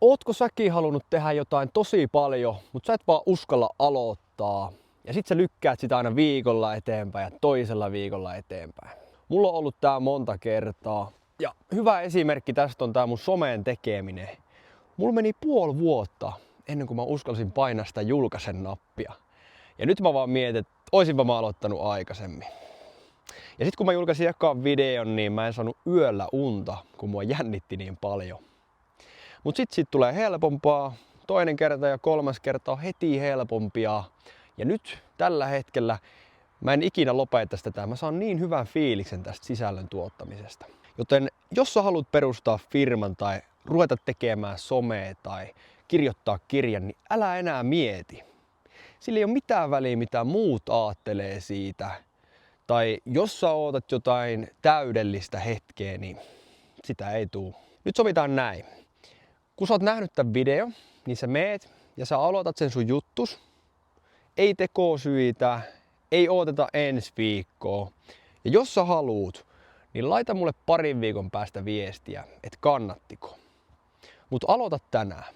Ootko säkin halunnut tehdä jotain tosi paljon, mutta sä et vaan uskalla aloittaa. Ja sit sä lykkäät sitä aina viikolla eteenpäin ja toisella viikolla eteenpäin. Mulla on ollut tää monta kertaa. Ja hyvä esimerkki tästä on tää mun someen tekeminen. Mulla meni 5,5 vuotta ennen kuin mä uskalsin painaa sitä julkaisen nappia. Ja nyt mä vaan mietin, että oisinpa mä aloittanut aikaisemmin. Ja sit kun mä julkaisin ekaan videon, niin mä en saanut yöllä unta, kun mua jännitti niin paljon. Mut sit siitä tulee helpompaa, toinen kerta ja kolmas kerta on heti helpompia. Ja nyt tällä hetkellä mä en ikinä lopeta tätä. Mä saan niin hyvän fiiliksen tästä sisällön tuottamisesta. Joten jos sä haluat perustaa firman tai ruveta tekemään somea tai kirjoittaa kirjan, niin älä enää mieti. Sillä ei ole mitään väliä, mitä muut aattelee siitä. Tai jos sä ootat jotain täydellistä hetkeä, niin sitä ei tuu. Nyt sovitaan näin. Kun sä oot nähnyt tämän video, niin sä meet ja sä aloitat sen sun juttus. Ei tekosyitä, ei ooteta ensi viikkoa. Ja jos sä haluut, niin laita mulle parin viikon päästä viestiä, että kannattiko. Mut aloita tänään.